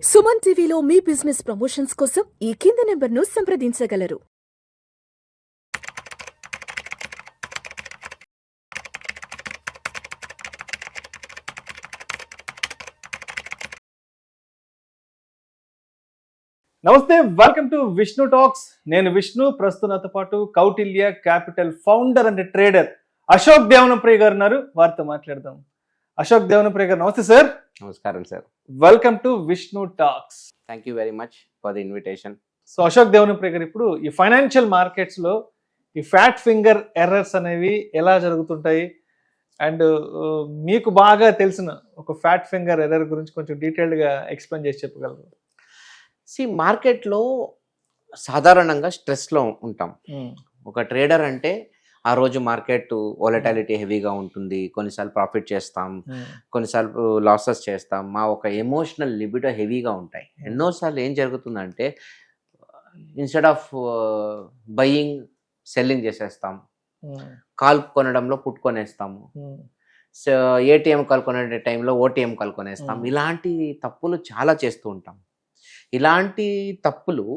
సుమన్ టీవీలో మీ business promotions కోసం ఈ కింది నెంబర్ను సంప్రదించగలరు. నమస్తే, వెల్కమ్ టు విష్ణు టాక్స్. నేను విష్ణు. ప్రస్తుతం నాతో పాటు Kautilya capital founder and trader Ashok Devanapriya garu ఉన్నారు. వారితో మాట్లాడదాం. అశోక్ దేవనప్రియ గారు, నమస్తే సార్. నమస్కారం sir. Welcome to Vishnu talks. Thank you very much for the invitation. So Ashok Devanapriya garu, ఇప్పుడు ఈ ఫైనాన్షియల్ మార్కెట్స్ లో ఈ ఫ్యాట్ ఫింగర్ ఎర్రర్స్ అనేవి ఎలా జరుగుతుంటాయి, అండ్ మీకు బాగా తెలిసిన ఒక ఫ్యాట్ ఫింగర్ ఎర్రర్ గురించి కొంచెం డీటెయిల్డ్ గా ఎక్స్ప్లెయిన్ చేసి చెప్పగలరు? మార్కెట్లో సాధారణంగా స్ట్రెస్లో ఉంటాం. ఒక ట్రేడర్ అంటే ఆ రోజు మార్కెట్ వాలటాలిటీ హెవీగా ఉంటుంది, కొన్నిసార్లు ప్రాఫిట్ చేస్తాం, కొన్నిసార్లు లాసెస్ చేస్తాం. మా ఒక ఎమోషనల్ లిబిడో హెవీగా ఉంటాయి. ఎన్నోసార్లు ఏం జరుగుతుందంటే ఇన్స్టెడ్ ఆఫ్ బయింగ్ సెల్లింగ్ చేసేస్తాం, కాల్ కొనడంలో పుట్ కొనేస్తాము, ఏటీఎం కాల్ కొనే టైంలో ఓటీఎం కాల్ కొనేస్తాం. ఇలాంటి తప్పులు చాలా చేస్తూ ఉంటాం. ఇలాంటి తప్పులు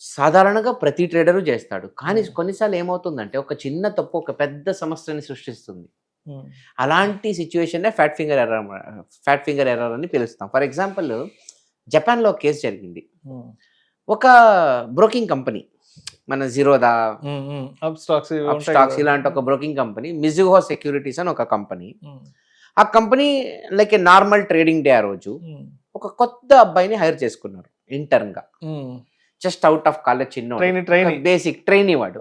సాధారణంగా ప్రతి ట్రేడరు చేస్తాడు. కానీ కొన్నిసార్లు ఏమవుతుందంటే ఒక చిన్న తప్పు ఒక పెద్ద సమస్యని సృష్టిస్తుంది. అలాంటి సిచ్యువేషన్నే ఫ్యాట్ ఫింగర్ ఎర్రర్ అని పిలుస్తాం. ఫర్ ఎగ్జాంపుల్, జపాన్లో కేసు జరిగింది. ఒక బ్రోకింగ్ కంపెనీ, మన జిరోదా, స్టాక్స్ ఇలాంటి ఒక బ్రోకింగ్ కంపెనీ, మిజుహో సెక్యూరిటీస్ అని ఒక కంపెనీ. ఆ కంపెనీ లైక్ ఏ నార్మల్ ట్రేడింగ్ డే ఆ రోజు ఒక కొత్త అబ్బాయిని హైర్ చేసుకున్నారు ఇంటర్న్ గా. జస్ట్ అవుట్ ఆఫ్ కాలేజ్, చిన్న బేసిక్ ట్రైనీ వాడు.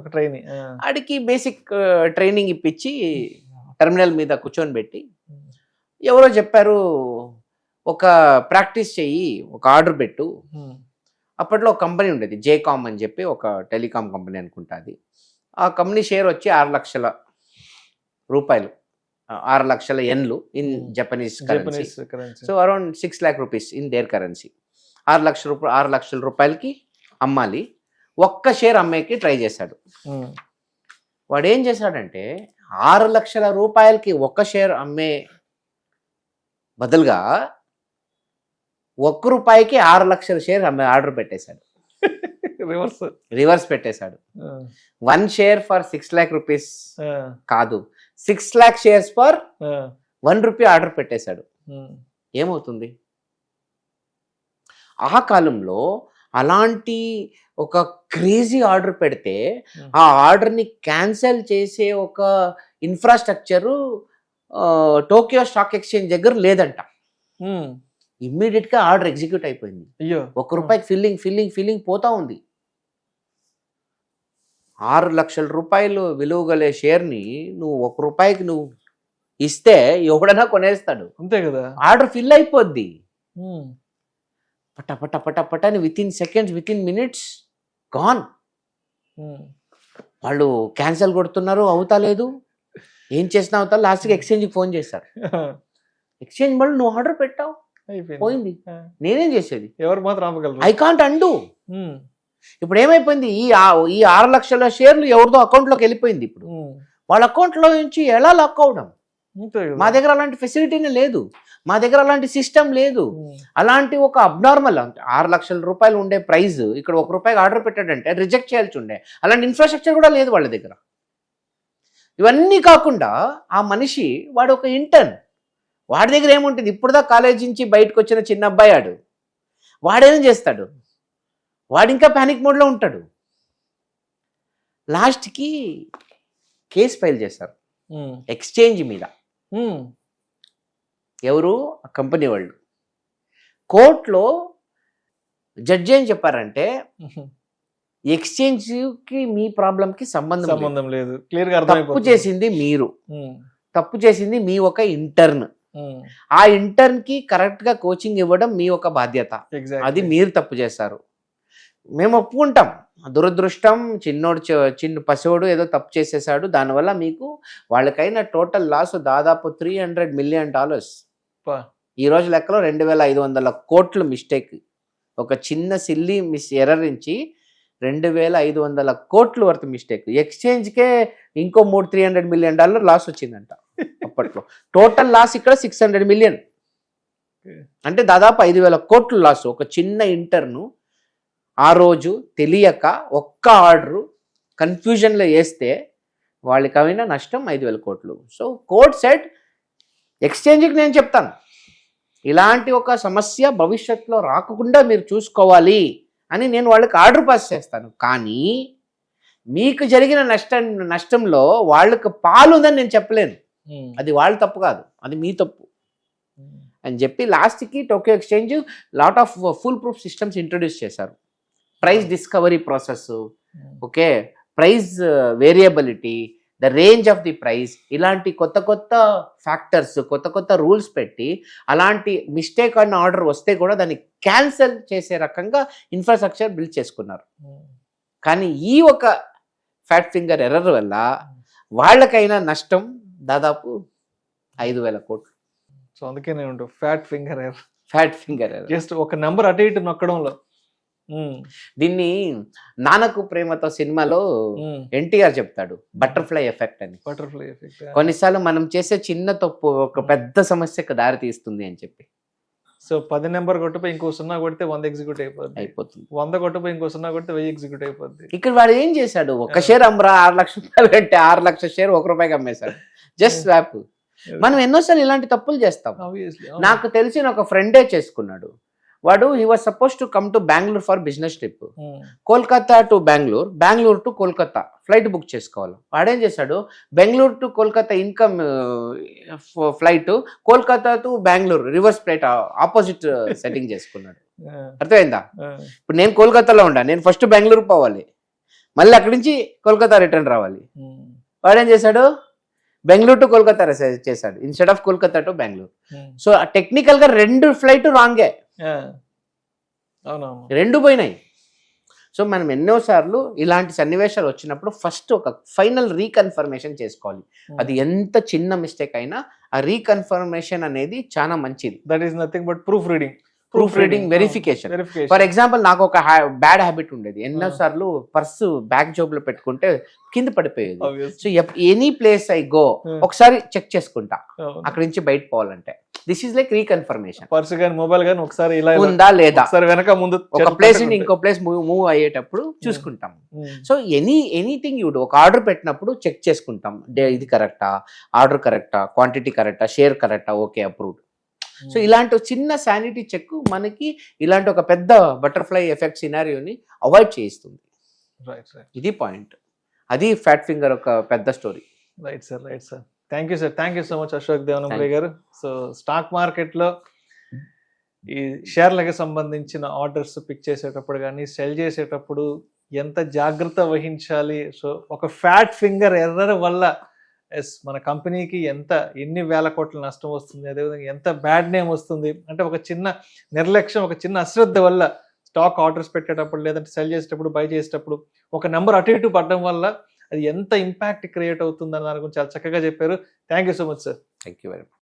ఆడికి బేసిక్ ట్రైనింగ్ ఇప్పించి టెర్మినల్ మీద కూర్చొని పెట్టి ఎవరో చెప్పారు, ఒక ప్రాక్టీస్ చెయ్యి, ఒక ఆర్డర్ పెట్టు. అప్పట్లో ఒక కంపెనీ ఉండేది, జేకామ్ అని చెప్పి, ఒక టెలికాం కంపెనీ అనుకుంటా. అది ఆ కంపెనీ షేర్ వచ్చి 6 లక్షల రూపాయలు, 6 లక్షల ఎన్లు in Japanese currency. So around 6 lakh rupees in their currency. 6 లక్షల రూపాయలకి అమ్మాలి. ఒక్క షేర్ అమ్మేకి ట్రై చేశాడు. వాడు ఏం చేశాడంటే 6 లక్షల రూపాయలకి ఒక్క షేర్ అమ్మే బదులుగా ₹1 6 లక్షల షేర్ అమ్మే ఆర్డర్ పెట్టేశాడు. రివర్స్ పెట్టేశాడు. 1 షేర్ ఫర్ 6 lakh rupees కాదు, 6 lakh షేర్స్ ఫర్ ₹1 ఆర్డర్ పెట్టేశాడు. ఏమవుతుంది? ఆ కాలంలో అలాంటి ఒక క్రేజీ ఆర్డర్ పెడితే ఆ ఆర్డర్ని క్యాన్సిల్ చేసే ఒక ఇన్ఫ్రాస్ట్రక్చరు టోక్యో స్టాక్ ఎక్స్చేంజ్ దగ్గర లేదంట. ఇమ్మీడియట్ గా ఆర్డర్ ఎగ్జిక్యూట్ అయిపోయింది. ₹1 ఫిల్లింగ్ పోతా ఉంది. 6 లక్షల రూపాయలు విలువ గల షేర్ని నువ్వు ₹1 నువ్వు ఇస్తే ఎవడన్నా కొనేస్తాడు, అంతే కదా. ఆర్డర్ ఫిల్ అయిపోద్ది. పట పట పట పట అని with in seconds, with in minutes gone. వాళ్ళు క్యాన్సిల్ కొడుతున్నారు, అవుతా లేదు. ఏం చేసినా అవుతా. లాస్ట్కి ఎక్స్చేంజ్కి ఫోన్ చేశారు. ఎక్స్చేంజ్ మళ్ళీ నువ్వు ఆర్డర్ పెట్టావు, పోయింది, నేనేం చేసేది? ఎవరు మాత్రం ఐ కాంట్ అండు. ఇప్పుడు ఏమైపోయింది, ఈ 6 లక్షల షేర్లు ఎవరిదో అకౌంట్లోకి వెళ్ళిపోయింది. ఇప్పుడు వాళ్ళ అకౌంట్లో నుంచి ఎలా లాక్ అవడం? మా దగ్గర అలాంటి ఫెసిలిటీనే లేదు, మా దగ్గర అలాంటి సిస్టమ్ లేదు. అలాంటి ఒక అబ్నార్మల్ 6 లక్షల రూపాయలు ఉండే ప్రైస్ ఇక్కడ ₹1 ఆర్డర్ పెట్టాడంటే రిజెక్ట్ చేయాల్సి ఉండే. అలాంటి ఇన్ఫ్రాస్ట్రక్చర్ కూడా లేదు వాళ్ళ దగ్గర. ఇవన్నీ కాకుండా ఆ మనిషి, వాడు ఒక ఇంటర్న్, వాడి దగ్గర ఏముంటుంది? ఇప్పుడుదా కాలేజీ నుంచి బయటకు వచ్చిన చిన్న అబ్బాయి ఆడు. వాడేం చేస్తాడు? వాడు ఇంకా ప్యానిక్ మోడ్లో ఉంటాడు. లాస్ట్కి కేసు ఫైల్ చేశారు ఎక్స్చేంజ్ మీద. ఎవరు? ఆ కంపెనీ వాళ్ళు. కోర్టులో జడ్జి ఏం చెప్పారంటే, ఎక్స్చేంజ్కి మీ ప్రాబ్లంకి సంబంధం లేదు, తప్పు చేసింది మీరు, తప్పు చేసింది మీ ఒక ఇంటర్న్. ఆ ఇంటర్న్ కి కరెక్ట్ గా కోచింగ్ ఇవ్వడం మీ ఒక బాధ్యత. అది మీరు తప్పు చేశారు, మేము ఒప్పుకుంటాం. దురదృష్టం, చిన్న పసివాడు ఏదో తప్పు చేసేసాడు, దానివల్ల మీకు వాళ్ళకైనా టోటల్ లాస్ దాదాపు $300 million. ఈ రోజు లెక్కలో 2,500 కోట్లు మిస్టేక్. ఒక చిన్న సిల్లీ ఎర్రర్ నుంచి 2,500 కోట్లు వర్త్ మిస్టేక్. ఎక్స్చేంజ్కే ఇంకో $300 million లాస్ వచ్చిందంట అప్పట్లో. టోటల్ లాస్ ఇక్కడ $600 million. అంటే దాదాపు 5,000 కోట్లు లాస్. ఒక చిన్న ఇంటర్ను ఆ రోజు తెలియక ఒక్క ఆర్డరు కన్ఫ్యూజన్లో వేస్తే వాళ్ళకి అయిన నష్టం 5,000 కోట్లు. సో కోర్ట్ సెడ్ ఎక్స్చేంజ్కి నేను చెప్తాను, ఇలాంటి ఒక సమస్య భవిష్యత్తులో రాకుండా మీరు చూసుకోవాలి అని నేను వాళ్ళకి ఆర్డర్ పాస్ చేస్తాను. కానీ మీకు జరిగిన నష్టంలో వాళ్ళకి పాలు ఉందని నేను చెప్పలేను. అది వాళ్ళ తప్పు కాదు, అది మీ తప్పు అని చెప్పి లాస్ట్కి Tokyo exchange lot of foolproof systems introduce చేశారు. Price discovery process, okay, price variability, the range of the price, ఇలాంటి కొత్త కొత్త ఫ్యాక్టర్స్, కొత్త కొత్త రూల్స్ పెట్టి అలాంటి మిస్టేక్ అన్న ఆర్డర్ వస్తే కూడా దాన్ని క్యాన్సిల్ చేసే రకంగా ఇన్ఫ్రాస్ట్రక్చర్ బిల్డ్ చేసుకున్నారు. కానీ ఈ ఒక ఫ్యాట్ ఫింగర్ ఎర్రర్ వల్ల వాళ్ళకైనా నష్టం దాదాపు 5,000 కోట్లు. సో అందుకే నేను fat finger error, fat finger error, just ఒక నెంబర్ అటు ఇటు నొక్కడంలో. దీన్ని నాన్నకు ప్రేమతో సినిమాలో ఎన్టీఆర్ చెప్తాడు బటర్ఫ్లై ఎఫెక్ట్ అని. Butterfly effect. కొన్నిసార్లు మనం చేసే చిన్న తప్పు ఒక పెద్ద సమస్యకు దారి తీస్తుంది అని చెప్పి. సో 10 నెంబర్ కొట్టిపోయి ఇంకో 0 కొడితే 100 ఎగ్జిక్యూట్ అయిపోతుంది. 100 కొట్టిపోయి ఇంకో 0 కొడితే 1000 ఎగ్జిక్యూట్ అయిపోద్ది. ఇక్కడ వాడు ఏం చేశాడు, ఒక షేర్ అమ్మరా 6 లక్షల రూపాయలు కంటే 6 లక్షల షేర్ ₹1 అమ్మేశాడు, జస్ట్ స్వాప్. మనం ఎన్నోసార్లు ఇలాంటి తప్పులు చేస్తాం. నాకు తెలిసిన ఒక ఫ్రెండే చేసుకున్నాడు. వాడు he was suppose to come to Bengaluru for business trip. Kolkata to Bengaluru, Bengaluru to Kolkata flight book చేసుకోవాలి. వాడేం చేశాడు, Bengaluru to Kolkata income flight, Kolkata to Bengaluru reverse flight opposite setting చేసుకున్నాడు. అర్థమైందా? ఇప్పుడు నేను కోల్కతాలో ఉండా, నేను ఫస్ట్ బెంగళూరు పోవాలి, మళ్ళీ అక్కడి నుంచి కోల్కతా రిటర్న్ రావాలి. వాడేం చేశాడు, బెంగళూరు టు కోల్కతా చేశాడు instead of Kolkata to Bengaluru. So technical గా 2 ఫ్లైట్ రాంగే, 2 పోయినాయి. సో మనం ఎన్నోసార్లు ఇలాంటి సన్నివేశాలు వచ్చినప్పుడు ఫస్ట్ ఒక ఫైనల్ రీకన్ఫర్మేషన్ చేసుకోవాలి. అది ఎంత చిన్న మిస్టేక్ అయినా ఆ రీకన్ఫర్మేషన్ అనేది చాలా మంచిది. That is nothing but proof reading, verification. For example నాకు ఒక బ్యాడ్ హ్యాబిట్ ఉండేది, ఎన్నోసార్లు పర్సు బ్యాక్ జోబ్ లో పెట్టుకుంటే కింద పడిపోయేది. So any place I go ఒకసారి చెక్ చేసుకుంటా అక్కడి నుంచి బయట పోవాలంటే. This is like reconfirmation. Purse గాని మొబైల్ గాని ఒకసారి ఇలా ఉందా లేదా, వెనక ముందు ఒక ప్లేస్ నుండి ఇంకో ప్లేస్ మూవ్ అయ్యేటప్పుడు చూసుకుంటాం. సో ఎనీథింగ్ యూ డూ, ఒక ఆర్డర్ పెట్టినప్పుడు చెక్ చేసుకుంటాం, ఇది కరెక్టా, ఆర్డర్ కరెక్టా, క్వాంటిటీ కరెక్టా, షేర్ కరెక్టా, ఓకే అప్రూవ్డ్. సో ఇలాంటి చిన్న శానిటీ చెక్ మనకి ఇలాంటి ఒక పెద్ద బటర్ఫ్లై ఎఫెక్ట్ సినారియోని అవాయిడ్ చేయిస్తుంది. ఇది పాయింట్. అది ఫ్యాట్ ఫింగర్ ఒక పెద్ద story. Right sir. Thank you so much Ashok Devanampalli garu. So stock మార్కెట్లో ఈ షేర్లకు సంబంధించిన ఆర్డర్స్ పిక్ చేసేటప్పుడు కానీ సెల్ చేసేటప్పుడు ఎంత జాగ్రత్త వహించాలి. సో ఒక ఫ్యాట్ ఫింగర్ ఎర్రర్ వల్ల మన కంపెనీకి ఎన్ని వేల కోట్ల నష్టం వస్తుంది, అదేవిధంగా ఎంత బ్యాడ్ నేమ్ వస్తుంది. అంటే ఒక చిన్న నిర్లక్ష్యం, ఒక చిన్న అశ్రద్ధ వల్ల స్టాక్ ఆర్డర్స్ పెట్టేటప్పుడు లేదంటే సెల్ చేసేటప్పుడు, బై చేసేటప్పుడు ఒక నెంబర్ అటు ఇటు పడడం వల్ల అది ఎంత ఇంపాక్ట్ క్రియేట్ అవుతుంది అన్న దాని గురించి చాలా చక్కగా చెప్పారు. Thank you so much sir. Thank you very much.